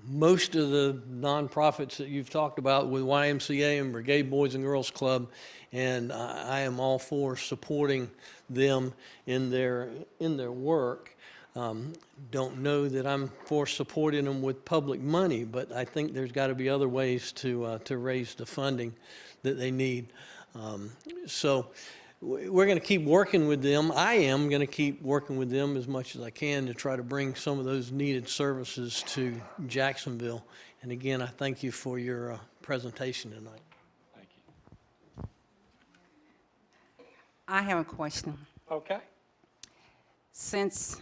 most of the nonprofits that you've talked about with YMCA and Brigade Boys and Girls Club, and I am all for supporting them in their work. Don't know that I'm for supporting them with public money, but I think there's got to be other ways to raise the funding that they need. So we're going to keep working with them. I am going to keep working with them as much as I can to try to bring some of those needed services to Jacksonville. And again, I thank you for your presentation tonight. Thank you. I have a question. Okay. Since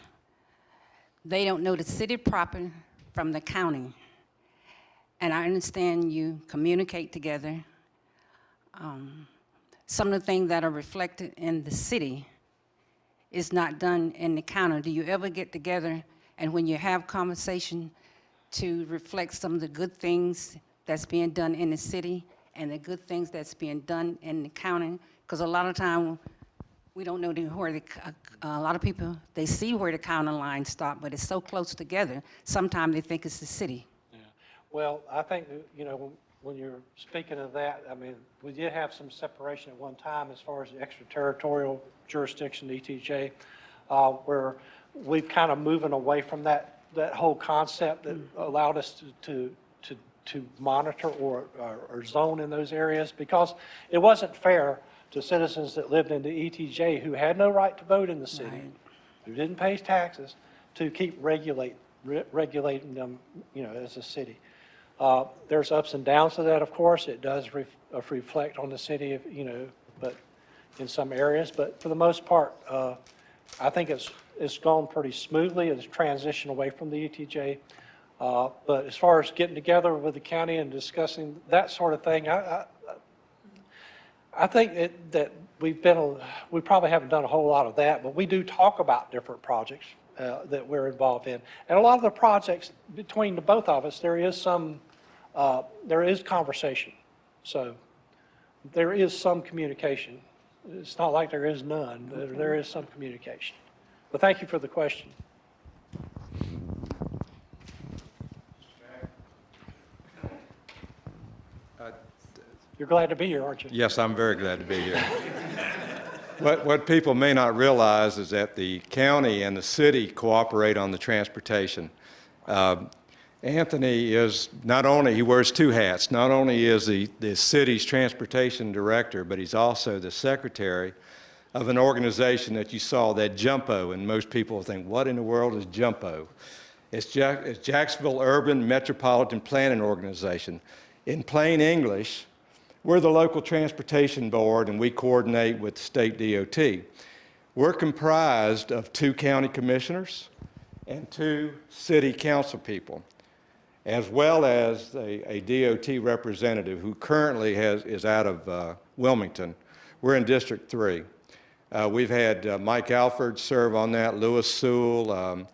they don't know the city proper from the county, and I understand you communicate together, some of the things that are reflected in the city is not done in the county. Do you ever get together and when you have conversation to reflect some of the good things that's being done in the city and the good things that's being done in the county? Because a lot of time we don't know a lot of people, they see where the county lines stop, but it's so close together, sometimes they think it's the city. Yeah. Well, I think, when you're speaking of that, I mean, we did have some separation at one time as far as the extraterritorial jurisdiction, ETJ, where we've kind of moving away from that whole concept that allowed us to monitor or zone in those areas, because it wasn't fair to citizens that lived in the ETJ who had no right to vote in the city, who didn't pay taxes, to keep regulating them, as a city. There's ups and downs to that, of course. It does reflect on the city, but in some areas. But for the most part, I think it's gone pretty smoothly. It's transitioned away from the ETJ. But as far as getting together with the county and discussing that sort of thing, I think that we probably haven't done a whole lot of that, but we do talk about different projects that we're involved in. And a lot of the projects between the both of us, there is conversation. So there is some communication. It's not like there is none. There is some communication. But thank you for the question. You're glad to be here, aren't you? Yes, I'm very glad to be here. What people may not realize is that the county and the city cooperate on the transportation. Anthony is he wears two hats. Not only is the city's transportation director, but he's also the secretary of an organization that you saw, that JUMPO, and most people think, what in the world is JUMPO? It's Jacksonville Urban Metropolitan Planning Organization. In plain English, we're the local transportation board, and we coordinate with the state DOT. We're comprised of 2 county commissioners and 2 city council people, as well as a DOT representative who currently is out of Wilmington. We're in District 3. We've had Mike Alford serve on that, Lewis Sewell,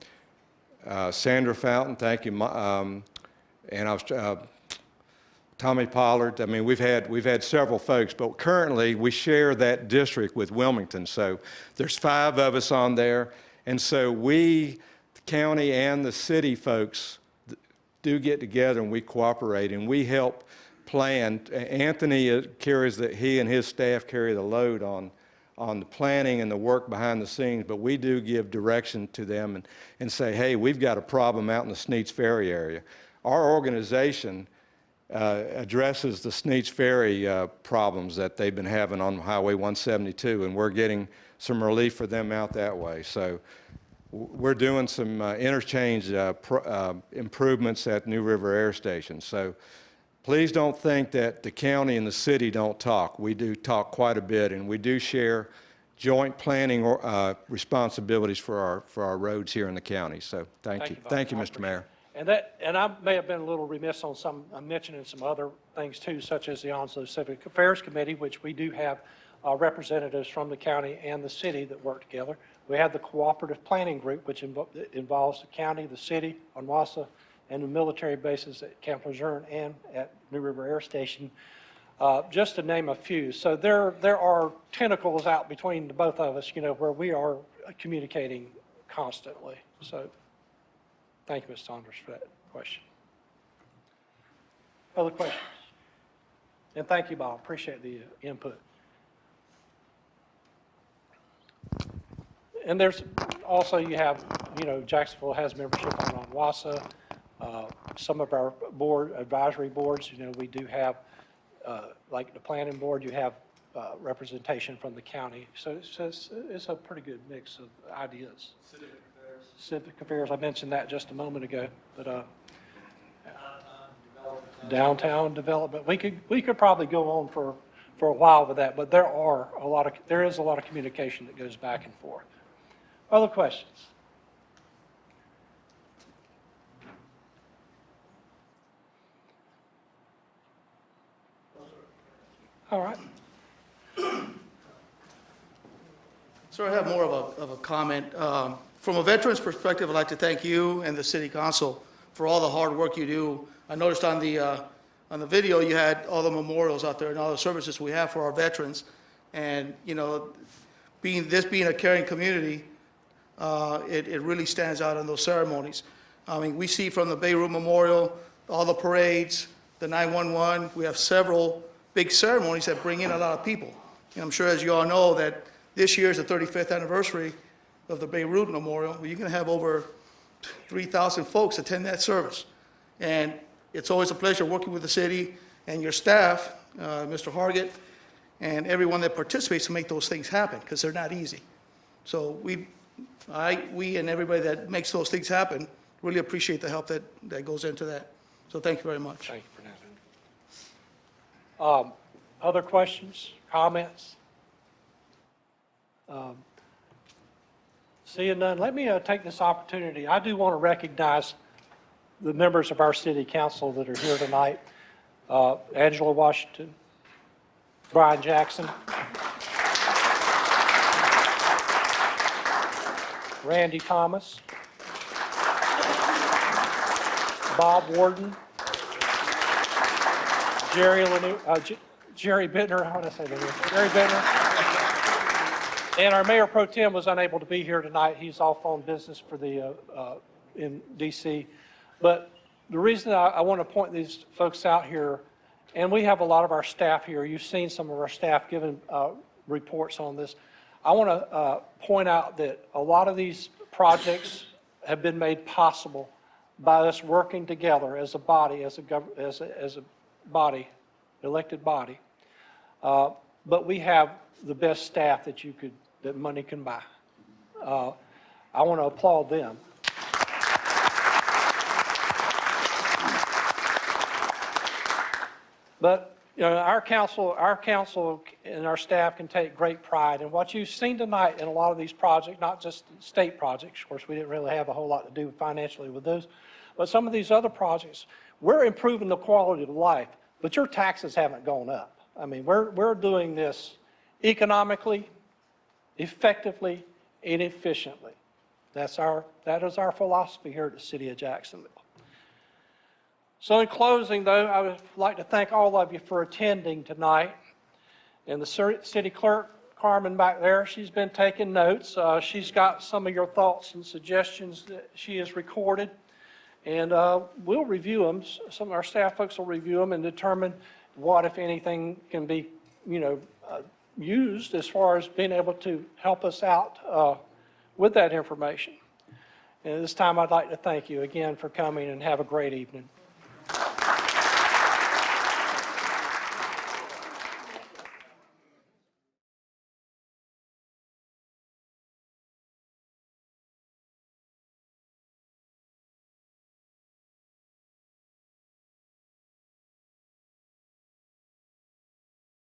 Sandra Fountain, thank you, and I was Tommy Pollard. I mean, we've had several folks, but currently we share that district with Wilmington. So there's 5 of us on there, and so we, the county and the city folks, do get together and we cooperate and we help plan. Anthony carries he and his staff carry the load on the planning and the work behind the scenes, but we do give direction to them and say, hey, we've got a problem out in the Sneads Ferry area. Our organization addresses the Sneads Ferry problems that they've been having on Highway 172, and we're getting some relief for them out that way. So we're doing some interchange improvements at New River Air Station. So please don't think that the county and the city don't talk. We do talk quite a bit, and we do share joint planning responsibilities for our roads here in the county. So thank you. Thank you, Mr. Mayor. And I may have been a little remiss on mentioning some other things too, such as the Onslow Civic Affairs Committee, which we do have representatives from the county and the city that work together. We have the Cooperative Planning Group, which involves the county, the city, Onwassa, and the military bases at Camp Lejeune and at New River Air Station, just to name a few. So there are tentacles out between the both of us, where we are communicating constantly. So thank you, Ms. Saunders, for that question. Other questions? And thank you, Bob. Appreciate the input. And there's also, you have, Jacksonville has membership on Onwassa. Some of our advisory boards, we do have, like the planning board, you have representation from the county. So it's a pretty good mix of ideas. Civic affairs, I mentioned that just a moment ago, but downtown development, we could probably go on for a while with that, but there is a lot of communication that goes back and forth. Other questions? All right. So I have more of a comment. From a veteran's perspective, I'd like to thank you and the city council for all the hard work you do. I noticed on the video you had all the memorials out there and all the services we have for our veterans. And, you know, being a caring community, it really stands out in those ceremonies. I mean, we see from the Beirut Memorial, all the parades, the 911, we have several big ceremonies that bring in a lot of people. And I'm sure, as you all know, that this year is the 35th anniversary of the Beirut Memorial. You can have over 3,000 folks attend that service. And it's always a pleasure working with the city and your staff, Mr. Hargett, and everyone that participates to make those things happen, because they're not easy. So we and everybody that makes those things happen really appreciate the help that goes into that. So thank you very much. Thank you for that. Other questions, comments? Seeing none, let me take this opportunity. I do want to recognize the members of our city council that are here tonight. Angela Washington, Brian Jackson, Randy Thomas, Bob Warden, Jerry Bittner, how would I say that here? Jerry Bittner. And our Mayor Pro Tem was unable to be here tonight. He's off on business for in D.C. But the reason I want to point these folks out here, and we have a lot of our staff here. You've seen some of our staff giving reports on this. I want to point out that a lot of these projects have been made possible by us working together as a body, as a body, elected body. But we have the best staff that money can buy. I want to applaud them. But you know, our council and our staff can take great pride in what you've seen tonight in a lot of these projects, not just state projects. Of course, we didn't really have a whole lot to do financially with those, but some of these other projects, we're improving the quality of life, but your taxes haven't gone up. I mean, we're doing this economically, effectively, and efficiently. That is our philosophy here at the City of Jacksonville. So in closing, though, I would like to thank all of you for attending tonight. And the city clerk, Carmen, back there, she's been taking notes. She's got some of your thoughts and suggestions that she has recorded. And we'll review them. Some of our staff folks will review them and determine what, if anything, can be, used as far as being able to help us out with that information. And at this time, I'd like to thank you again for coming, and have a great evening.